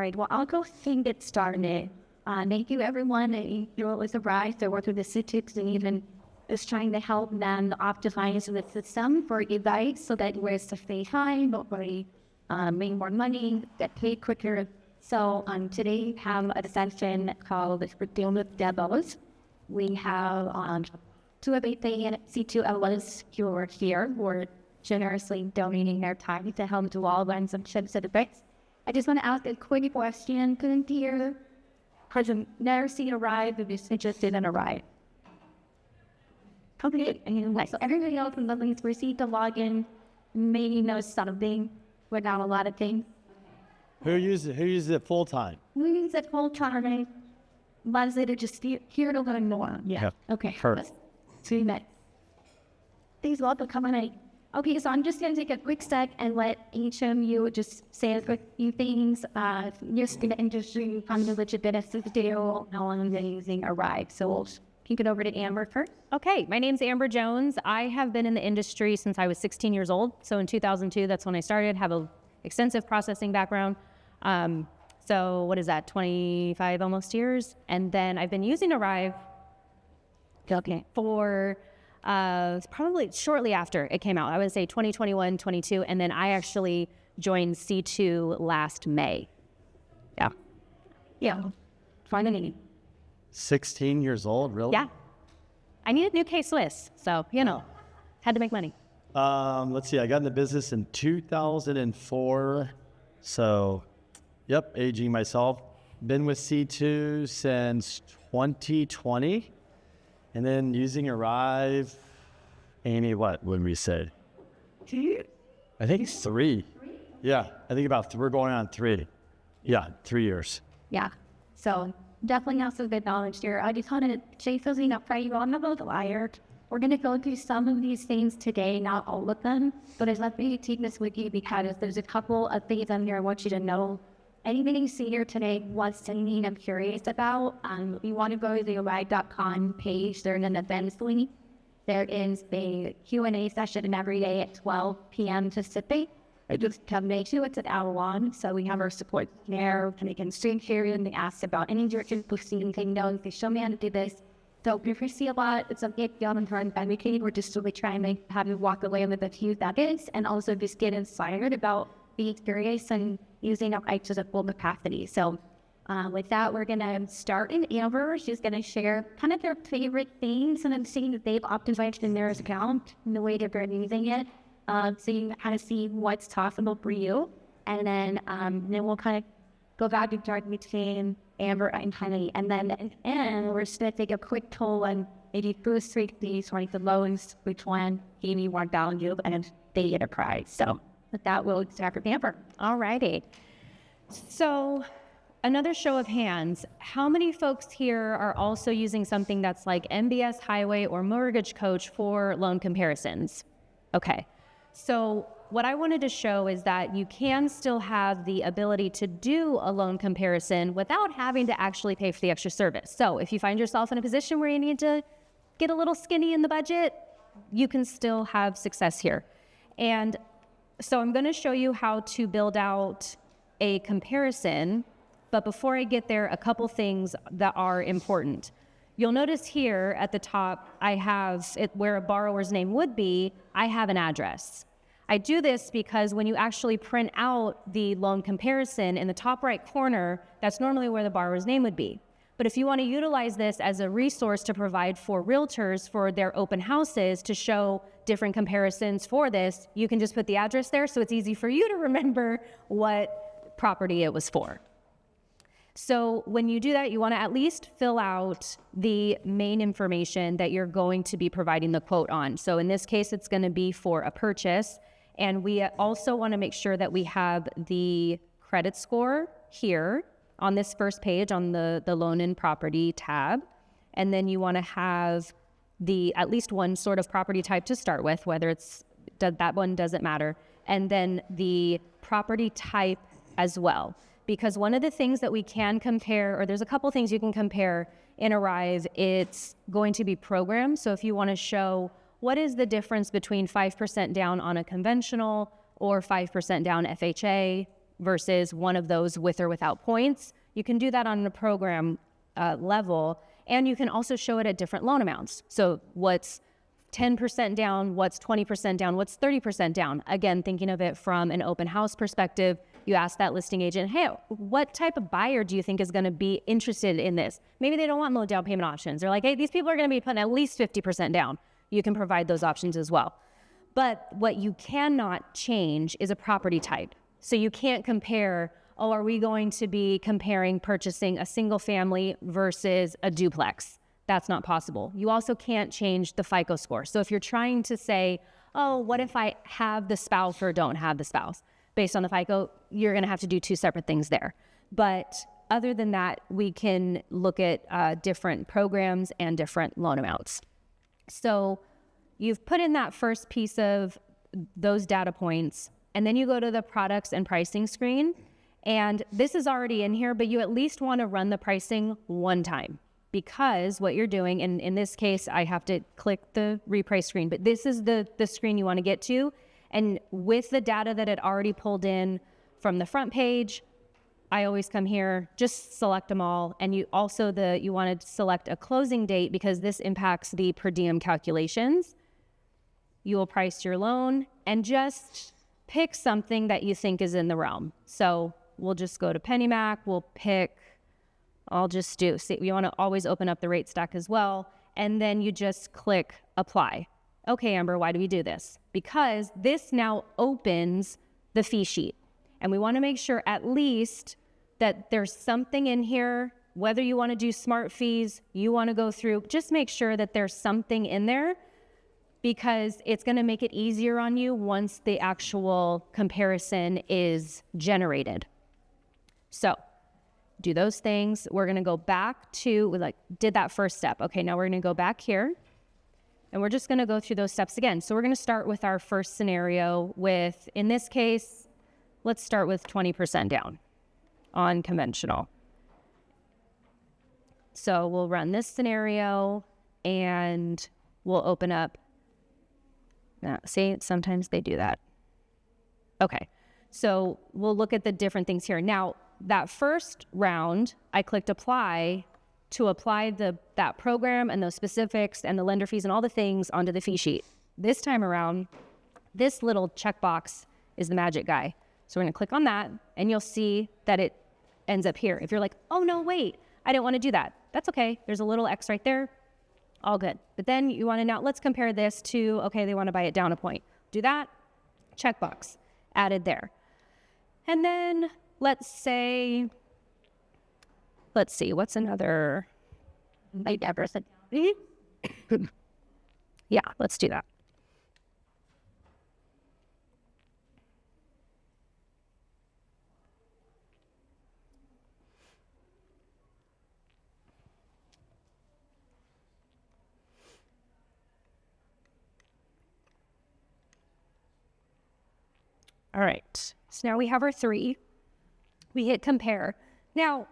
right, well, I'll go ahead and get started. Thank you, everyone. Amy Huelett ARIVE. I work with the C2 and even is trying to help them optimize the system for you guys so that you guys to stay high, hopefully make more money, get paid quicker. So today we have a session called Dealing with Demos. We have two of the C2 ARIVE who are here, who are generously donating their time to help do all learn some tips and advice. I just want to ask a quick question. Couldn't hear, because I've never seen ARIVE, I'm just interested in ARIVE. Okay, anyway, so everybody else in the links received the login, maybe knows something, but not a lot of things. Who uses it full time? We use it full time. Leslie to just here to learn more. Yeah. Okay. Perfect. See you next. Please welcome coming in. Okay, so I'm just going to take a quick sec and let each of you just say a quick few things. Just in the industry, kind of legit benefits to do, how long I've been using ARIVE. So we'll kick it over to Amber first. Okay, my name's Amber Jones. I have been in the industry since I was 16 years old. So in 2002, that's when I started, have an extensive processing background. So what is that, 25 almost years? And then I've been using ARIVE for probably shortly after it came out. I would say 2021, 22, and then I actually joined C2 last May. Yeah. Finally. 16 years old, really? Yeah. I needed new K-Swiss, so, had to make money. Let's see, I got in the business in 2004. So, yep, aging myself. Been with C2 since 2020. And then using ARIVE, Amy, what would we say? 2? I think it's 3. Yeah, I think we're going on 3. Yeah, 3 years. Yeah. So definitely have some good knowledge here. I just want to say something up for you on the wire. We're going to go through some of these things today, not all of them, but I'd love to take this with you because there's a couple of things on here I want you to know. Anything you see here today was something I'm curious about. You want to go to the ARIVE.com page. There's an events link. There is a Q&A session every day at 12 p.m. Pacific. I just come to it's an hour long. So we have our support there. And they can stream here and they ask about any direction, posting anything. No, they show me how to do this. So if you see a lot, it's something young and trying to advocate. We're just really trying to have you walk away with a few seconds and also just get inspired about being curious and using our rights to full capacity. So with that, we're going to start in Amber. She's going to share kind of their favorite things and I'm seeing that they've optimized in their account and the way that they're using it. So you can kind of see what's possible for you. And then we'll kind of go back and start between Amber and Honey. And then at the end, we're just going to take a quick toll on maybe first 3 things, like the lowest, which one gave me more value, and they get a prize. So with that, we'll start with Amber. All righty. So another show of hands, how many folks here are also using something that's like MBS Highway or Mortgage Coach for loan comparisons? Okay. So what I wanted to show is that you can still have the ability to do a loan comparison without having to actually pay for the extra service. So if you find yourself in a position where you need to get a little skinny in the budget, you can still have success here. And so I'm going to show you how to build out a comparison. But before I get there, a couple things that are important. You'll notice here at the top, I have it where a borrower's name would be, I have an address. I do this because when you actually print out the loan comparison in the top right corner, that's normally where the borrower's name would be. But if you want to utilize this as a resource to provide for realtors for their open houses to show different comparisons for this, you can just put the address there so it's easy for you to remember what property it was for. So when you do that, you want to at least fill out the main information that you're going to be providing the quote on. So in this case, it's going to be for a purchase. And we also want to make sure that we have the credit score here on this first page on the loan and property tab. And then you want to have the at least one sort of property type to start with, whether it's that one doesn't matter. And then the property type as well. Because one of the things that we can compare, or there's a couple things you can compare in ARIVE, it's going to be programmed. So if you want to show what is the difference between 5% down on a conventional or 5% down FHA, versus one of those with or without points. You can do that on a program level, and you can also show it at different loan amounts. So what's 10% down, what's 20% down, what's 30% down? Again, thinking of it from an open house perspective, you ask that listing agent, hey, what type of buyer do you think is going to be interested in this? Maybe they don't want low down payment options. They're like, hey, these people are going to be putting at least 50% down. You can provide those options as well. But what you cannot change is a property type. So you can't compare, oh, are we going to be comparing purchasing a single family versus a duplex? That's not possible. You also can't change the FICO score. So if you're trying to say, oh, what if I have the spouse or don't have the spouse? Based on the FICO, you're going to have to do two separate things there. But other than that, we can look at different programs and different loan amounts. So you've put in that first piece of those data points, and then you go to the products and pricing screen. And this is already in here, but you at least want to run the pricing one time, because what you're doing, and in this case, I have to click the reprice screen, but this is the screen you want to get to. And with the data that it already pulled in from the front page, I always come here, just select them all. And you also, you want to select a closing date because this impacts the per diem calculations. You will price your loan and just pick something that you think is in the realm. So we'll just go to PennyMac, we'll pick, see, you want to always open up the rate stack as well. And then you just click apply. Okay, Amber, why do we do this? Because this now opens the fee sheet. And we want to make sure at least that there's something in here, whether you want to do smart fees, you want to go through, just make sure that there's something in there, because it's going to make it easier on you once the actual comparison is generated. So do those things. We're going to go back to, we did that first step. Okay, now we're going to go back here. And we're just going to go through those steps again. So we're going to start with our first scenario with, in this case, let's start with 20% down on conventional. So we'll run this scenario and we'll open up. Now, see, sometimes they do that. Okay, so we'll look at the different things here. Now, that first round, I clicked apply to apply that program and those specifics and the lender fees and all the things onto the fee sheet. This time around, this little checkbox is the magic guy. So we're going to click on that, and you'll see that it ends up here. If you're like, oh, no, wait, I didn't want to do that. That's okay. There's a little X right there. All good. But then you want to now, let's compare this to, okay, they want to buy it down a point. Do that. Checkbox added there. And then let's see, what's another? Yeah, let's do that. All right, so now we have our 3. We hit compare. Now,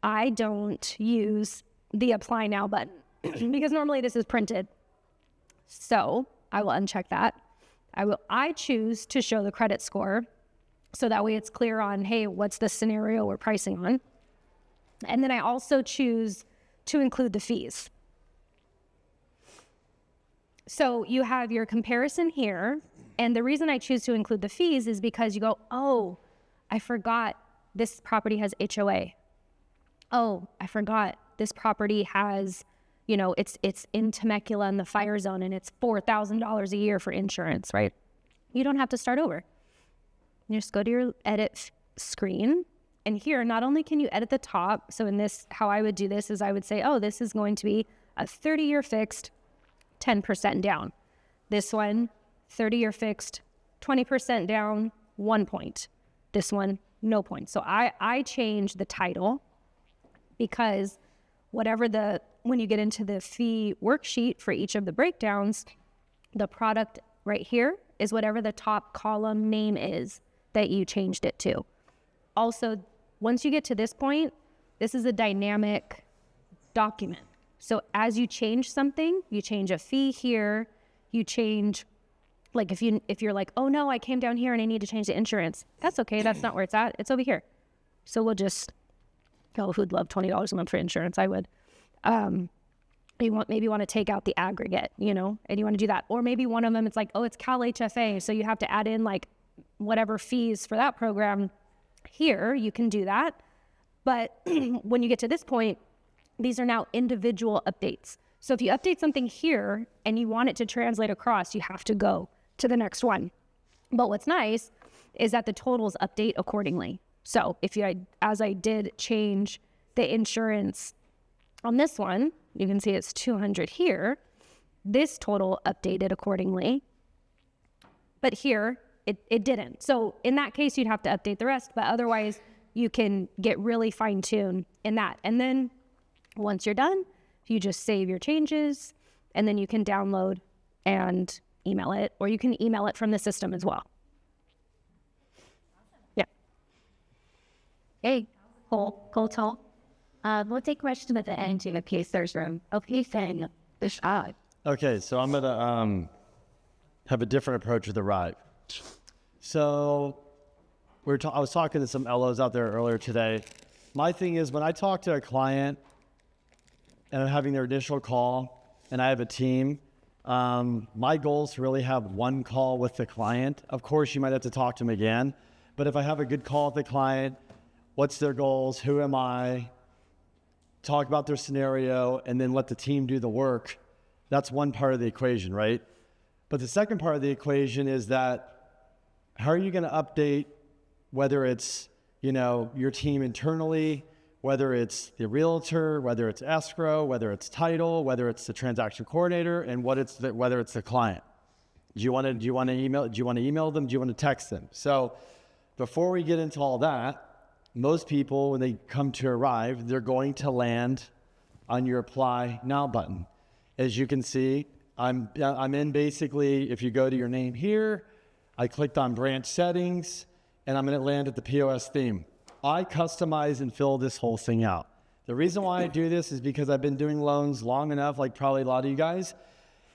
I don't use the apply now button because normally this is printed. So I will uncheck that. I choose to show the credit score, so that way it's clear on, hey, what's the scenario we're pricing on? And then I also choose to include the fees. So you have your comparison here, and the reason I choose to include the fees is because you go, oh, I forgot this property has HOA. Oh, I forgot this property has, it's in Temecula in the fire zone, and it's $4,000 a year for insurance, right? You don't have to start over. You just go to your edit screen, and here, not only can you edit the top, so in this, how I would do this is I would say, oh, this is going to be a 30-year fixed, 10% down. This one, 30-year fixed, 20% down, 1 point. This one, no point. So I change the title because when you get into the fee worksheet for each of the breakdowns, the product right here is whatever the top column name is that you changed it to. Also, once you get to this point, this is a dynamic document. So as you change something, you change a fee here, you change Like if you're like, oh no, I came down here and I need to change the insurance. That's okay. That's not where it's at. It's over here. So we'll just, oh, who'd love $20 a month for insurance? I would. You maybe want to take out the aggregate, and you want to do that. Or maybe one of them, it's like, oh, it's Cal HFA. So you have to add in like whatever fees for that program. Here, you can do that. But when you get to this point, these are now individual updates. So if you update something here and you want it to translate across, you have to go to the next one. But what's nice is that the totals update accordingly. So as I did change the insurance on this one, you can see it's 200 here. This total updated accordingly. But here, it didn't. So in that case, you'd have to update the rest, but otherwise you can get really fine-tuned in that. And then once you're done, you just save your changes, and then you can download and email it, or you can email it from the system as well. Yeah. Hey, cool talk. We'll take questions at the end in case there's room. Okay, then the shot. Okay, so I'm gonna have a different approach with Arrive. So I was talking to some LOs out there earlier today. My thing is, when I talk to a client and I'm having their initial call and I have a team, my goal is to really have one call with the client. Of course, you might have to talk to them again, but if I have a good call with the client, what's their goals, who am I, talk about their scenario, and then let the team do the work, that's one part of the equation, right? But the second part of the equation is that how are you going to update, whether it's, your team internally, whether it's the realtor, whether it's escrow, whether it's title, whether it's the transaction coordinator, and whether it's the client. Do you want to email them? Do you want to text them? So before we get into all that, most people, when they come to Arrive, they're going to land on your Apply Now button. As you can see, I'm in basically, if you go to your name here, I clicked on branch settings, and I'm going to land at the POS theme. I customize and fill this whole thing out. The reason why I do this is because I've been doing loans long enough, like probably a lot of you guys,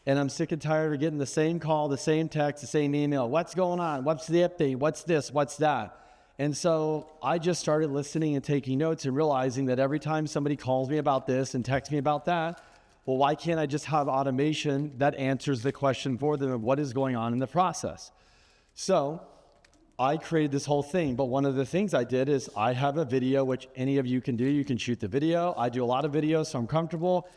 and I'm sick and tired of getting the same call, the same text, the same email. What's going on? What's the update? What's this? What's that? And so I just started listening and taking notes and realizing that every time somebody calls me about this and texts me about that, well, why can't I just have automation that answers the question for them of what is going on in the process? So I created this whole thing, but one of the things I did is I have a video, which any of you can do. You can shoot the video. I do a lot of videos, so I'm comfortable,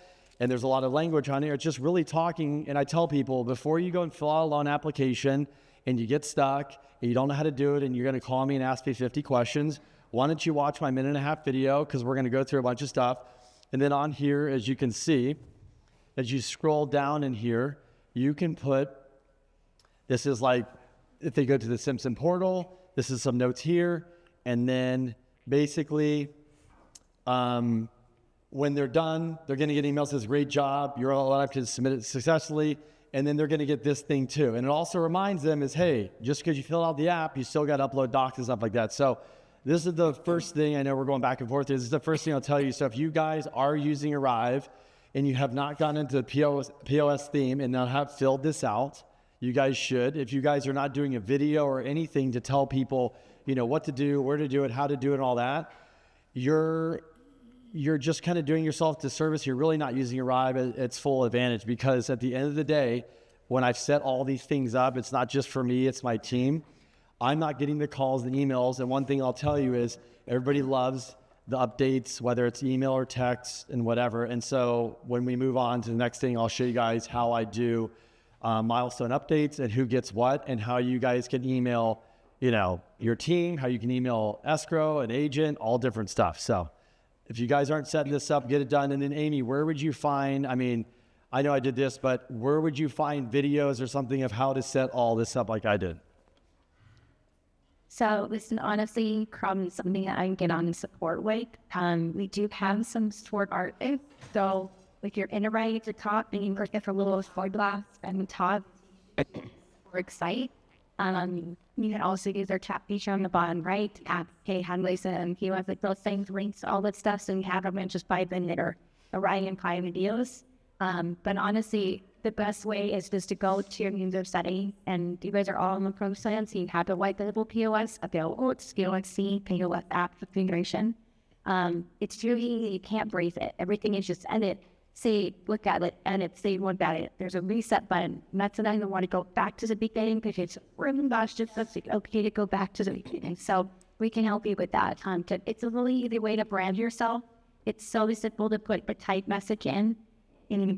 and there's a lot of language on here. It's just really talking, and I tell people, before you go and fill out a loan application and you get stuck and you don't know how to do it and you're going to call me and ask me 50 questions, why don't you watch my 1.5-minute video, because we're going to go through a bunch of stuff. And then on here, as you can see, as you scroll down in here, you can put, this is like, if they go to the Simpson portal, this is some notes here. And then basically, when they're done, they're going to get emails that says, great job, you're allowed to submit it successfully. And then they're going to get this thing too. And it also reminds them is, hey, just because you fill out the app, you still got to upload docs and stuff like that. So this is the first thing, I know we're going back and forth, this is the first thing I'll tell you. So if you guys are using Arrive and you have not gone into the POS theme and not have filled this out, you guys should. If you guys are not doing a video or anything to tell people, what to do, where to do it, how to do it, and all that, you're just kind of doing yourself a disservice. You're really not using Arrive at its full advantage, because at the end of the day, when I've set all these things up, it's not just for me, it's my team. I'm not getting the calls and emails. And one thing I'll tell you is everybody loves the updates, whether it's email or text and whatever. And so when we move on to the next thing, I'll show you guys how I do milestone updates and who gets what, and how you guys can email, your team, how you can email escrow, an agent, all different stuff. So if you guys aren't setting this up, get it done. And then Amy, where would you find, I know I did this, but where would you find videos or something of how to set all this up like I did? So this is honestly probably something that I can get on support with. We do have some support artists. So if you're in a right to talk and you work at a little sport glass and talk or excite, you can also use our chat feature on the bottom right. Ask, hey, how do I send you have like those things, links, all that stuff. So you have them in just 5 minutes or writing in 5 videos. But honestly, the best way is just to go to your user setting, and you guys are all on the Pro plan, so you have the white label POS available. It's POS-C, POS app configuration. It's really easy. You can't break it. Everything is just edit, save, look at it, edit, save, look at it. There's a reset button. And that's when I want to go back to the beginning because it's really just okay to go back to the beginning. So we can help you with that. It's a really easy way to brand yourself. It's so simple to put a type message in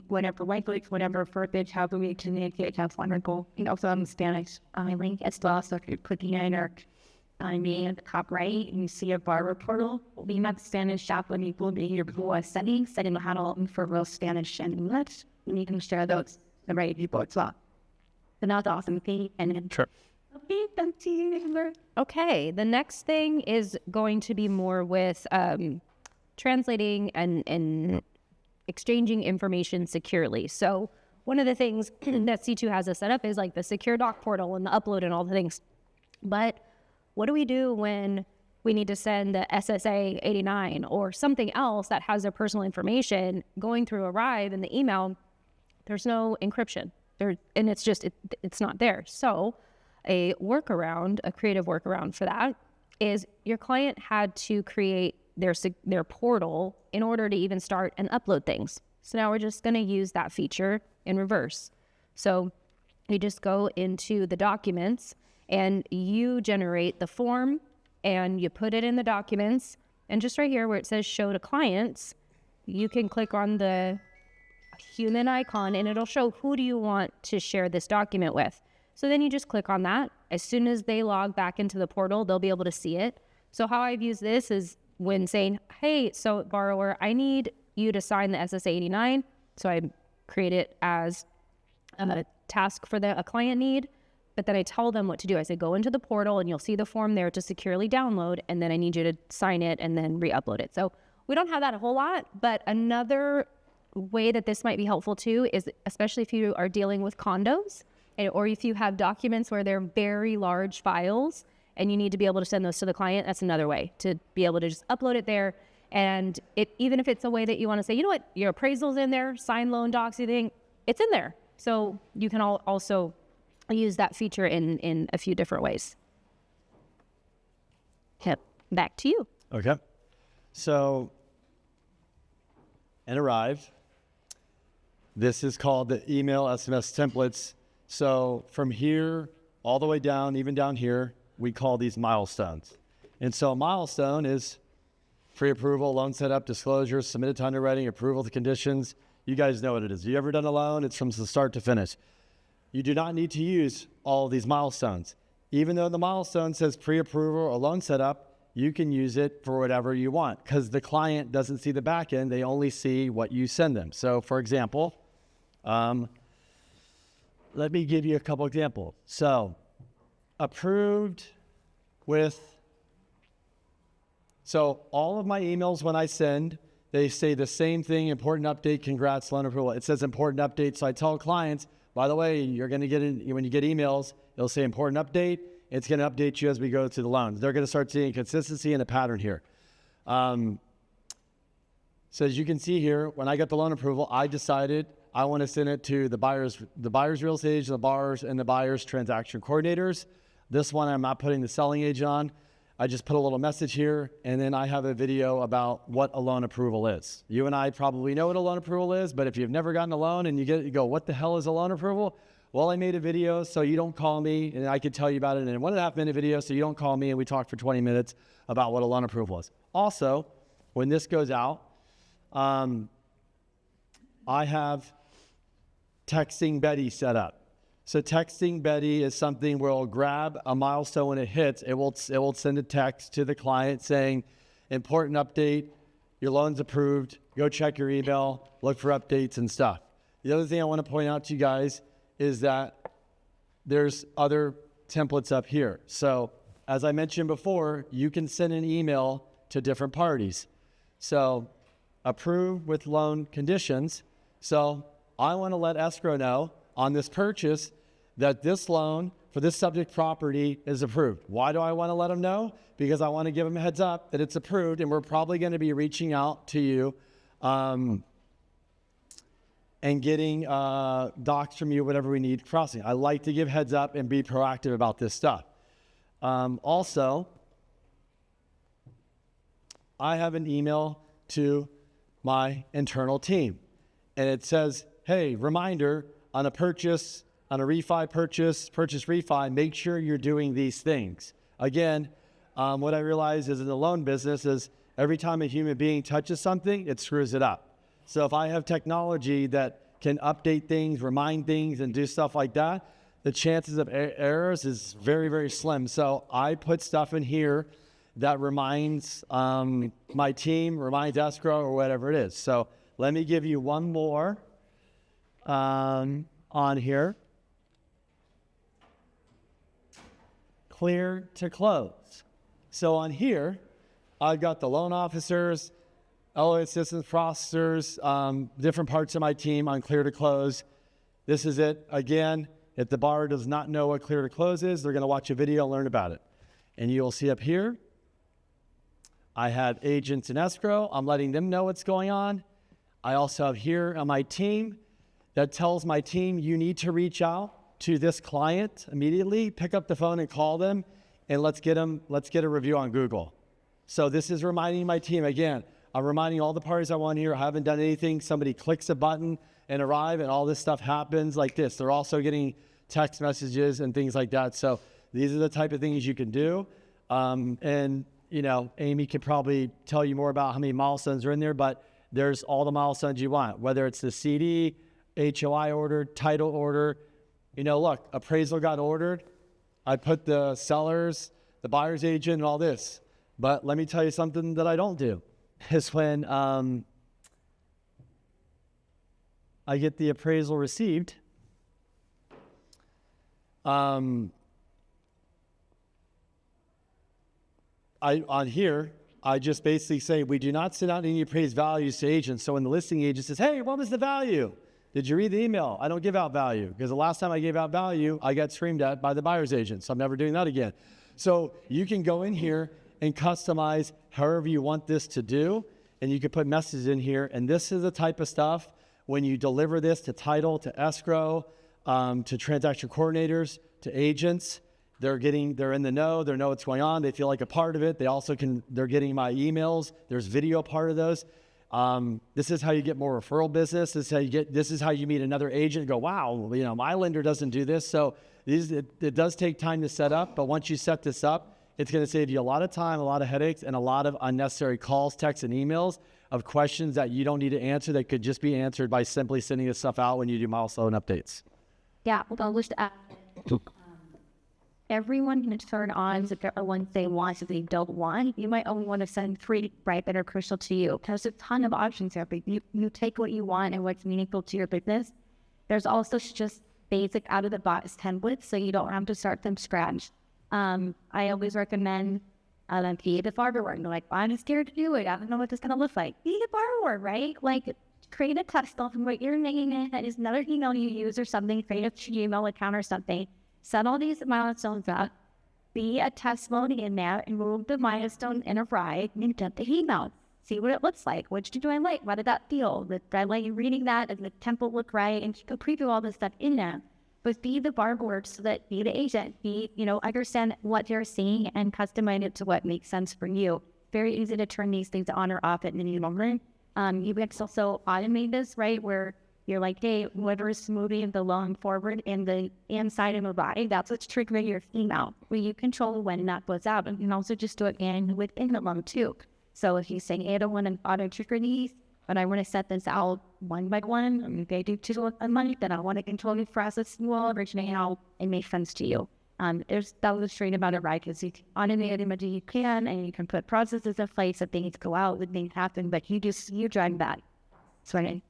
whatever language, whatever verbiage, however we communicate, that's wonderful. And also in Spanish link as well. So if you're clicking in or me at the top right and you see a barber portal, we have Spanish shop when you will be your settings, setting how to open for real Spanish and English. And you can share those the right people as well. So that's awesome. And then Sure. Okay, thank you. Okay, the next thing is going to be more with translating and exchanging information securely. So one of the things that C2 has us set up is like the secure doc portal and the upload and all the things. But what do we do when we need to send the SSA 89 or something else that has their personal information going through ARIVE in the email? There's no encryption there, and it's not there. So a workaround, a creative workaround for that is your client had to create their portal in order to even start and upload things. So now we're just going to use that feature in reverse. So you just go into the documents and you generate the form and you put it in the documents. And just right here where it says show to clients, you can click on the human icon and it'll show who do you want to share this document with. So then you just click on that. As soon as they log back into the portal, they'll be able to see it. So how I've used this is when saying, hey, so borrower, I need you to sign the SSA 89. So I create it as a task for a client need, but then I tell them what to do. I say, go into the portal and you'll see the form there to securely download, and then I need you to sign it and then re-upload it. So we don't have that a whole lot, but another way that this might be helpful too is especially if you are dealing with condos or if you have documents where they're very large files and you need to be able to send those to the client, that's another way to be able to just upload it there. And even if it's a way that you want to say, you know what, your appraisal's in there, sign loan docs, anything, it's in there. So you can also use that feature in a few different ways. Yep, back to you. Okay. So in ARIVE, this is called the email SMS templates. So from here all the way down, even down here, we call these milestones. And so a milestone is pre-approval, loan setup, disclosure, submitted to underwriting, approval to conditions. You guys know what it is. You ever done a loan? It's from the start to finish. You do not need to use all of these milestones. Even though the milestone says pre-approval or loan setup, you can use it for whatever you want because the client doesn't see the back end. They only see what you send them. So for example, let me give you a couple examples. So approved with, so all of my emails when I send, they say the same thing, important update, congrats, loan approval. It says important update. So I tell clients, by the way, you're going to get in, when you get emails, it'll say important update. It's going to update you as we go through the loans. They're going to start seeing consistency and a pattern here. So as you can see here, when I got the loan approval, I decided I want to send it to the buyer's real estate agent, the borrowers, and the buyer's transaction coordinators. This one, I'm not putting the selling agent on. I just put a little message here, and then I have a video about what a loan approval is. You and I probably know what a loan approval is, but if you've never gotten a loan and you go, what the hell is a loan approval? Well, I made a video so you don't call me, and I could tell you about it in a 1.5 minute video so you don't call me and we talk for 20 minutes about what a loan approval is. Also, when this goes out, I have texting Betty set up. So texting Betty is something where it'll grab a milestone when it hits. It will send a text to the client saying, important update, your loan's approved, go check your email, look for updates and stuff. The other thing I want to point out to you guys is that there's other templates up here. So as I mentioned before, you can send an email to different parties. So approve with loan conditions. So I want to let escrow know on this purchase that this loan for this subject property is approved. Why do I want to let them know? Because I want to give them a heads up that it's approved, and we're probably going to be reaching out to you and getting docs from you, whatever we need crossing. I like to give heads up and be proactive about this stuff. Also, I have an email to my internal team, and it says, hey, reminder, on a purchase, on a refi purchase refi, make sure you're doing these things. Again, what I realize is in the loan business is every time a human being touches something, it screws it up. So if I have technology that can update things, remind things, and do stuff like that, the chances of errors is very, very slim. So I put stuff in here that reminds my team, reminds escrow, or whatever it is. So let me give you one more on here. Clear to close. So on here, I've got the loan officers, LOA assistants, processors, different parts of my team on clear to close. This is it. Again, if the borrower does not know what clear to close is, they're going to watch a video and learn about it. And you'll see up here, I have agents in escrow. I'm letting them know what's going on. I also have here on my team that tells my team, you need to reach out to this client immediately, pick up the phone and call them, and let's get a review on Google. So this is reminding my team, again, I'm reminding all the parties I want here, I haven't done anything. Somebody clicks a button and arrive, and all this stuff happens like this. They're also getting text messages and things like that. So these are the type of things you can do. And you know, Amy could probably tell you more about how many milestones are in there, but there's all the milestones you want, whether it's the CD, HOI order, title order. You know, look, appraisal got ordered. I put the sellers, the buyer's agent, and all this. But let me tell you something that I don't do is when I get the appraisal received, on here, I just basically say, we do not send out any appraised values to agents. So when the listing agent says, hey, what was the value? Did you read the email? I don't give out value, because the last time I gave out value, I got screamed at by the buyer's agent. So I'm never doing that again. So you can go in here and customize however you want this to do. And you can put messages in here. And this is the type of stuff when you deliver this to title, to escrow, to transaction coordinators, to agents, they're in the know, they know what's going on. They feel like a part of it. They also they're getting my emails. There's video part of those. This is how you get more referral business. This is how you meet another agent and go, wow, you know, my lender doesn't do this. So it does take time to set up, but once you set this up, it's going to save you a lot of time, a lot of headaches, and a lot of unnecessary calls, texts, and emails of questions that you don't need to answer that could just be answered by simply sending this stuff out when you do milestone updates. Yeah, well, I'll just add, everyone can turn on the ones they want, if they don't want. You might only want to send 3, right, that are crucial to you. There's a ton of options here, but you take what you want and what's meaningful to your business. There's also just basic out-of-the-box templates, so you don't have to start from scratch. I always recommend be the borrower. And like, I'm scared to do it. I don't know what this is going to look like. Be the borrower, right? Like, create a custom from what you're naming it. That is another email you use or something. Create a Gmail account or something. Set all these milestones up. Be a testimony in there and move the milestone in ARIVE and get the email. See what it looks like. Which do I like? How did that feel? Did I like you reading that? Does the template look right? And you can preview all this stuff in there. But be the borrower so that be the agent. Understand what they're seeing and customize it to what makes sense for you. Very easy to turn these things on or off at any moment. You can also automate this, right? Where you're like, hey, whatever is moving the loan forward in the inside of a body, that's what's triggering your email. Where you control when that goes out. And you can also just do it within the loan too. So if you say, hey, I don't want to auto trigger these, but I want to set this out one by one, and if I do 2 a month, then I want to control the process well, originate how it makes sense to you. That was the straight about it, right? Because you can automate it as much as you can, and you can put processes in place that things go out, that things happen, but you drive that. So I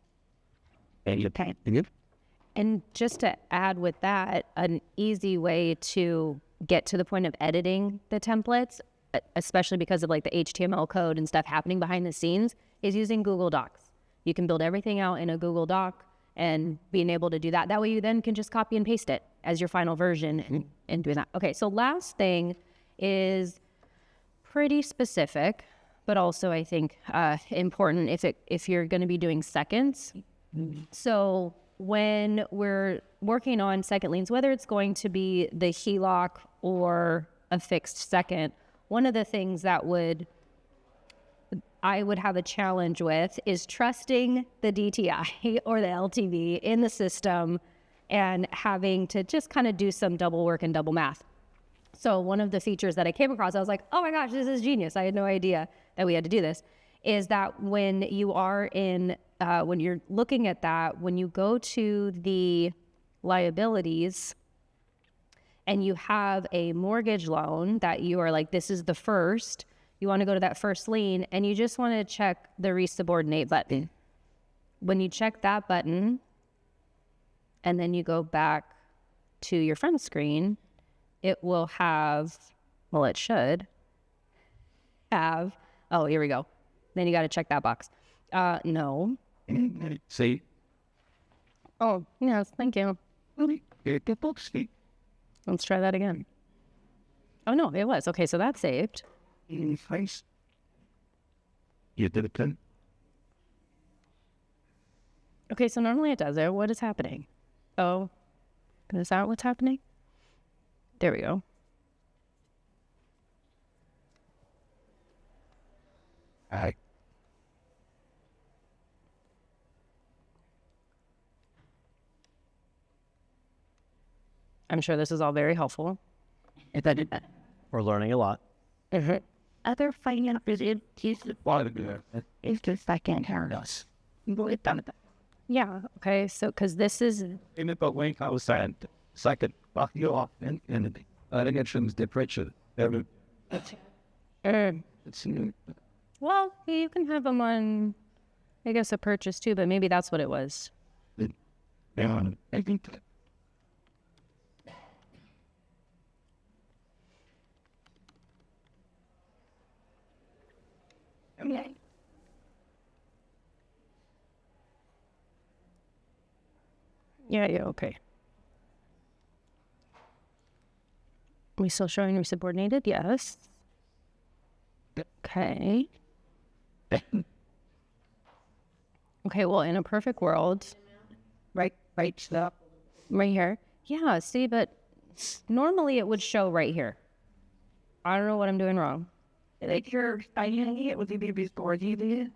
And just to add with that, an easy way to get to the point of editing the templates, especially because of like the HTML code and stuff happening behind the scenes, is using Google Docs. You can build everything out in a Google Doc and being able to do that. That way you then can just copy and paste it as your final version and doing that. Okay, so last thing is pretty specific, but also I think important if you're gonna be doing seconds. So when we're working on second liens, whether it's going to be the HELOC or a fixed second, one of the things that I would have a challenge with is trusting the DTI or the LTV in the system and having to just kind of do some double work and double math. So one of the features that I came across, I was like, oh my gosh, this is genius. I had no idea that we had to do this, is that when you are when you're looking at that, when you go to the liabilities and you have a mortgage loan that you are like, this is the first, you want to go to that first lien and you just want to check the resubordinate button. When you check that button and then you go back to your front screen, it will have, well, it should have, oh, here we go. Then you got to check that box. No. See? Oh, yes, thank you. See? Let's try that again. Oh, no, it was. Okay, so that's saved. In face. You did it. Okay, so normally it does it. What is happening? Oh, is that what's happening? There we go. I I'm sure this is all very helpful. If I did that. We're learning a lot. Other finances is wanted to do that. it's just I can't hear us. We've done it. Yeah, okay, so because this is, In the way I was saying, second, fuck you off, and I think it's differential. It's well, you can have them on, I guess, a purchase too, but maybe that's what it was. I think Okay. Yeah, okay. We still showing resubordinated? Yes. Okay. Okay, well, in a perfect world, Right stuff. right here. Yeah, see, but normally it would show right here. I don't know what I'm doing wrong. Like you're finding it with the baby's board you did.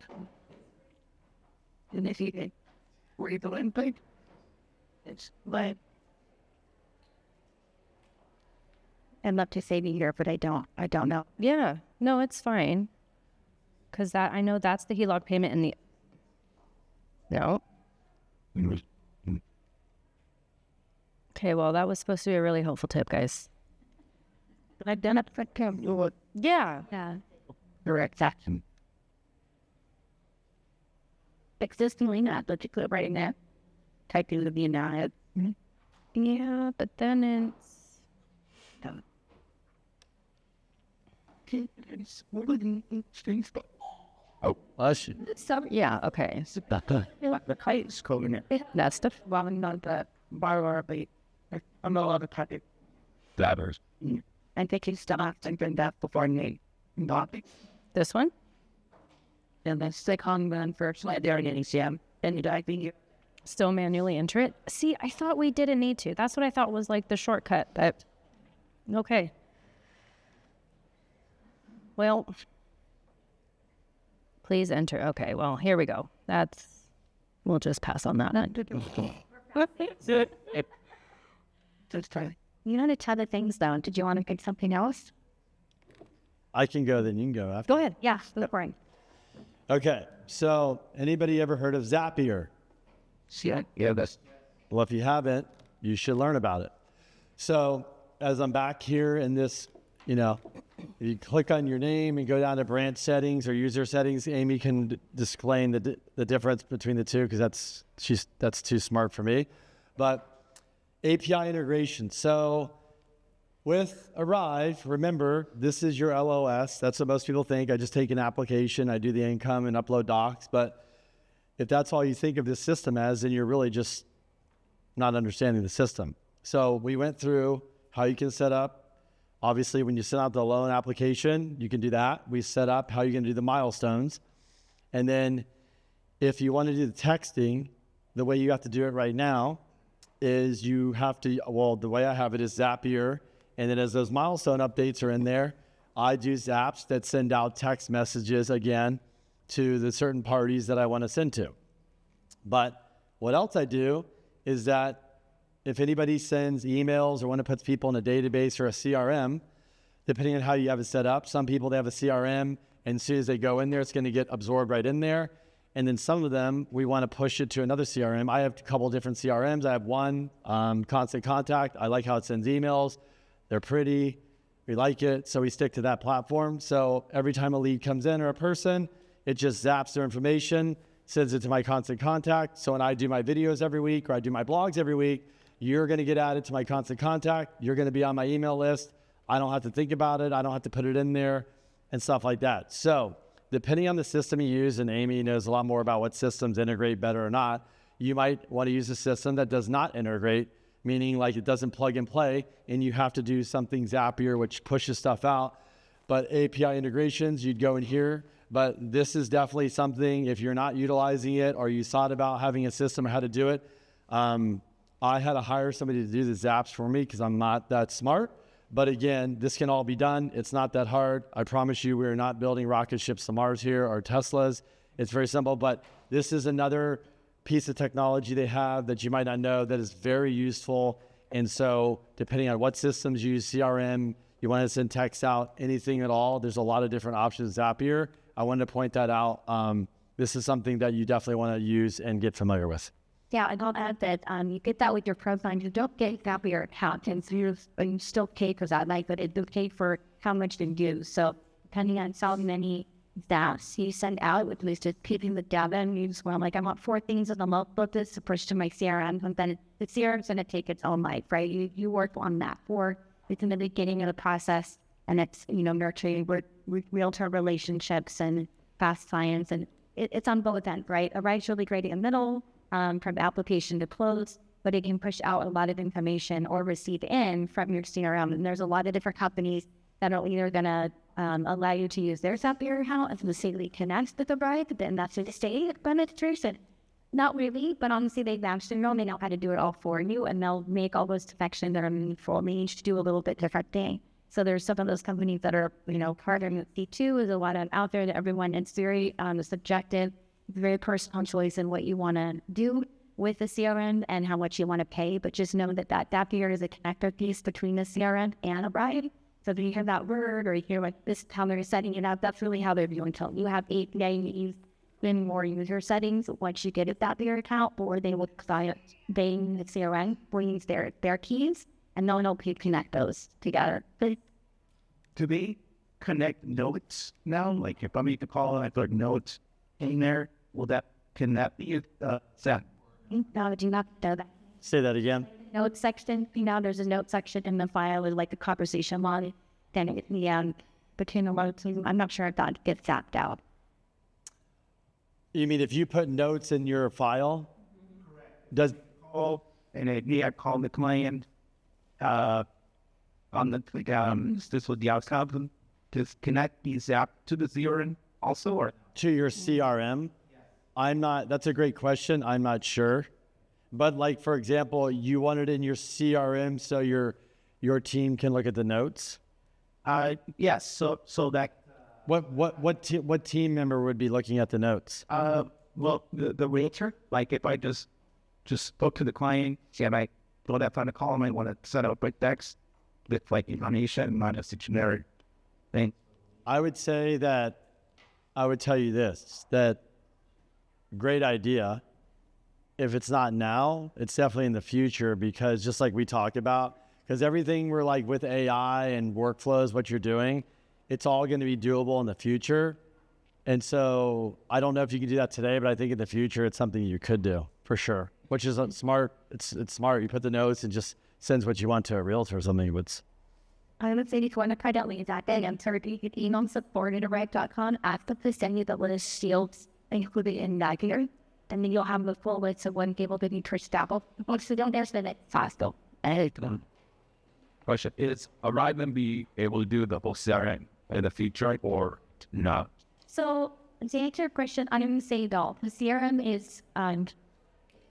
And if you did were you the input? It's but I'd love to say be here, but I don't know. Yeah, no, it's fine. Because that, I know that's the HELOC payment and the, no. Okay, well, that was supposed to be a really helpful tip, guys. But I've done it for you. Yeah. Yeah. correct action. Existingly not, but you could write in that. Type in the be now it. Yeah, but then it's, Bless you. So yeah, okay. the kite is calling it. That's the, Well, not the borrower, but I'm not allowed to type it. Dabbers. I think he's still thinking that before me. Not. this one? And then stick on the first slide there in ACM. And you dive in. Still manually enter it? See, I thought we didn't need to. That's what I thought was like the shortcut, but okay. Well, please enter. Okay, well, here we go. We'll just pass on that. Just try. You know, a ton of things down. Did you want to pick something else? I can go, then you can go after. Go ahead. Yeah, go for it. Okay, so anybody ever heard of Zapier? Yeah, that's Well, if you haven't, you should learn about it. So as I'm back here in this, if you click on your name and go down to branch settings or user settings, Amy can explain the difference between the two because that's too smart for me. But API integration. So with Arrive, remember, this is your LOS. That's what most people think. I just take an application, I do the income and upload docs. But if that's all you think of this system as, then you're really just not understanding the system. So we went through how you can set up. Obviously, when you send out the loan application, you can do that. We set up how you're going to do the milestones. And then if you want to do the texting, the way you have to do it right now is you have to, well, the way I have it is Zapier. And then as those milestone updates are in there, I do zaps that send out text messages again to the certain parties that I want to send to. But what else I do is that if anybody sends emails or want to put people in a database or a CRM, depending on how you have it set up, some people, they have a CRM, and as soon as they go in there, it's going to get absorbed right in there. And then some of them, we want to push it to another CRM. I have a couple of different CRMs. I have one, Constant Contact. I like how it sends emails. They're pretty. We like it, so we stick to that platform. So every time a lead comes in or a person, it just zaps their information, sends it to my Constant Contact. So when I do my videos every week or I do my blogs every week, you're going to get added to my Constant Contact. You're going to be on my email list. I don't have to think about it. I don't have to put it in there and stuff like that. So depending on the system you use, and Amy knows a lot more about what systems integrate better or not, you might want to use a system that does not integrate, meaning like it doesn't plug and play, and you have to do something Zapier, which pushes stuff out. But API integrations, you'd go in here. But this is definitely something, if you're not utilizing it or you thought about having a system or how to do it, I had to hire somebody to do the zaps for me because I'm not that smart. But again, this can all be done. It's not that hard. I promise you, we're not building rocket ships to Mars here or Teslas. It's very simple, but this is another piece of technology they have that you might not know that is very useful. And so depending on what systems you use, CRM, you want to send text out, anything at all, there's a lot of different options Zapier. I wanted to point that out. This is something that you definitely want to use and get familiar with. Yeah, and I'll add that you get that with your profile. You don't get Zapier account, and so you still pay for that, like, but it do pay for how much they do. So depending on how many zaps you send out, which is just keeping the data, and you just want, like, I want 4 things in the month, but this to push to my CRM, and then the CRM's going to take its own life, right? You work on that for it's in the beginning of the process, and it's, you know, nurturing real-term relationships and fast clients, and it's on both ends, right? Arrive's really great in the middle, from application to close, but it can push out a lot of information or receive in from your CRM. And there's a lot of different companies that are either going to allow you to use their Zapier account as the safely connects with the Arrive, then that's a state penetration. Not really, but honestly, they've actually known they know how to do it all for you, and they'll make all those connections that are meaningful. They each do a little bit different thing. So there's some of those companies that are, you know, partnering with C2. There's a lot of out there that everyone, it's very subjective, very personal choice in what you want to do with the CRM and how much you want to pay. But just know that Zapier is a connector piece between the CRM and Arrive. So if you hear that word or you hear like this, how they're setting it up, that's really how they're doing it. You have API in more user settings once you get a Zapier account, or they will client the CRM will use their keys, and they'll help you connect those together. Do they connect notes now? Like if I make a call and I put notes in there, can that be Zap? No, do not know that. Say that again. Note section, you know, there's a note section in the file with like the conversation log. Then it, between the notes, I'm not sure if that gets zapped out. You mean if you put notes in your file? Correct. Does And I call the client on the this was the outcome. Does connect be zapped to the CRM also, or to your CRM? I'm not, that's a great question. I'm not sure. But like, for example, you want it in your CRM so your team can look at the notes? Yes. So that What team member would be looking at the notes? well, the rater, like if I just spoke to the client, and I go that on a call, I want to set up a text with like information, not just a generic thing. I would say that, I would tell you this, that great idea. If it's not now, it's definitely in the future, because just like we talked about, because everything we're like with AI and workflows, what you're doing, it's all going to be doable in the future. And so I don't know if you can do that today, but I think in the future, it's something you could do for sure, which is smart. It's smart. You put the notes and just sends what you want to a realtor or something. I would say if you want to try to leave that in, you can email support@arrive.com, ask them to send you the list of shields included in that here, and then you'll have the full list of when people give you Trish Dabble. So don't ask them it fast. Question is, Arrive and be able to do the whole CRM in the future or not? So to answer your question, I didn't say it all. The CRM is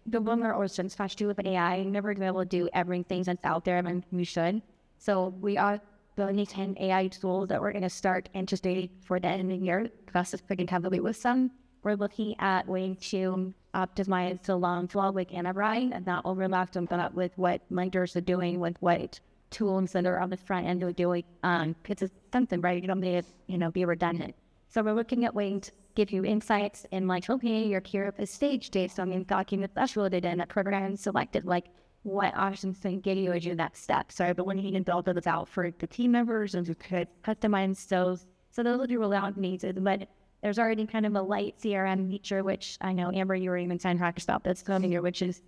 the woman or since has to do with AI, never be able to do everything that's out there, and we should. So we are building 10 AI tools that we're going to start integrating for the end of the year. Plus, it's pretty heavily with some. We're looking at ways to optimize the loan flow with Enterprise and not overlap them with what lenders are doing, with what tools that are on the front end are doing. Because it's something, right? You don't need to, be redundant. So we're looking at ways to give you insights in like, okay, you're here at this stage based on the document that's loaded in a program selected, like what options can give you as your next step. So but when you can build those out for the team members and you could customize those. So those will be rolled out needed, but there's already kind of a light CRM feature, which I know, Amber, you were even saying about that's coming here, which is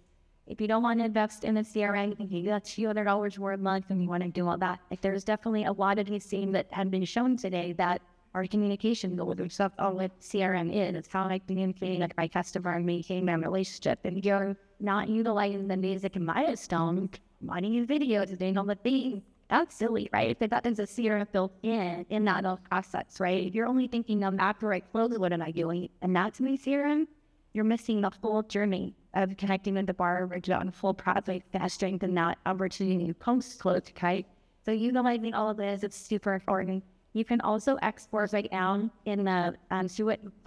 if you don't want to invest in a CRM, you got $200 more a month and you want to do all that. Like there's definitely a lot of these things that have been shown today that our communication goals and stuff on what CRM is. It's how I communicate with my customer and maintain my relationship. And you're not utilizing the basic milestone, money videos, doing all the things. That's silly, right? If that is a CRM built in that whole process, right? If you're only thinking of after I close, what am I doing? And that's my CRM, you're missing the full journey of connecting with the borrower on a full project that strengthen that opportunity post-close, okay? So utilizing all of this, it's super important. You can also export right now in the, I'm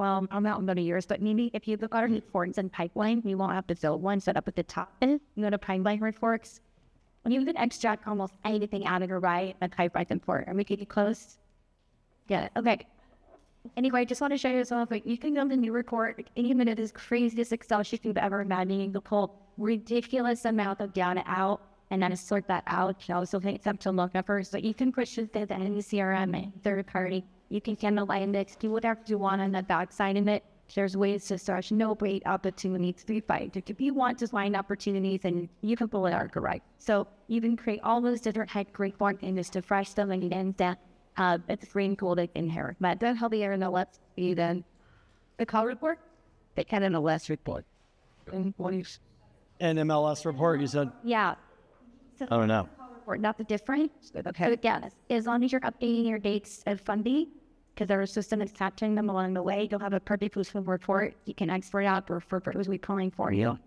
not about years, but maybe if you look at our reports and pipeline, you won't have to fill one set up at the top. And you go to pipeline reports, when you can extract almost anything out of your pipeline report. Are we getting close? Yeah, okay. Anyway, I just want to show you something. Like you can go to the new report, any minute is craziest Excel sheet you've ever imagined. You can pull ridiculous amount of data out and then sort that out. You also think it's up to lookup so you can push it to any CRM and third party. You can handle index, do whatever you want on the backside of it. There's ways to search no great opportunities to find. If you want to find opportunities, and you can pull it out right. So you can create all those different great form images to fresh them and then that it's really cool to inherit. But don't help you in the left you then the call report. They kind of MLS report. And what do you An MLS report, you said? Yeah. So I don't know. Report, not the different. Okay. So again, as long as you're updating your dates of funding, because our system is capturing them along the way, you'll have a perfect useful report. You can export out or for purpose we calling for you.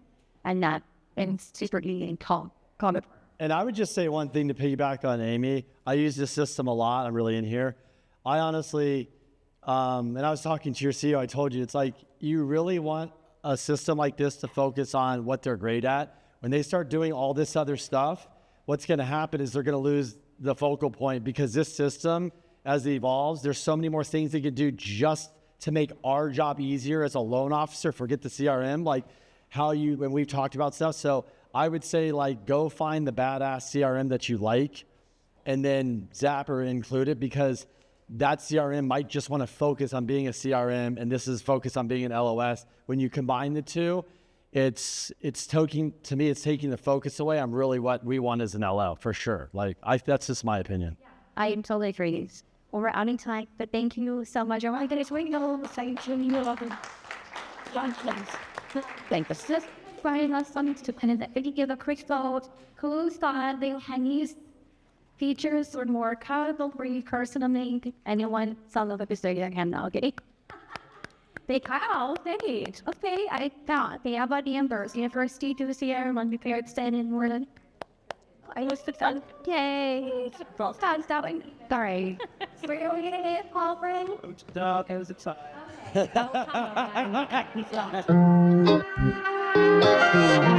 And that and super easy and call it. And I would just say one thing to piggyback on Amy. I use this system a lot. I'm really in here. I honestly, and I was talking to your CEO, I told you, it's like you really want a system like this to focus on what they're great at. When they start doing all this other stuff, what's going to happen is they're going to lose the focal point because this system, as it evolves, there's so many more things they can do just to make our job easier as a loan officer. Forget the CRM, like when we've talked about stuff. So I would say like go find the badass CRM that you like and then Zapper included because that CRM might just want to focus on being a CRM and this is focused on being an LOS. When you combine the two, it's taking the focus away on really what we want as an LL for sure. That's just my opinion. I am totally agree. Well, we're out of time, but thank you so much. I want to get it right now. Thank you. Brian has something to kind of if you give a quick thought, who's thought they can use features or more accountable for you personally? Anyone? Some of it is there can now, okay? They call, thanks. Okay, I thought they have numbers. University to CR, Monday Fair, extended more than I was the fun. Yay! Stop stopping. Sorry. We're going to get a call, friend. It was exciting. Okay.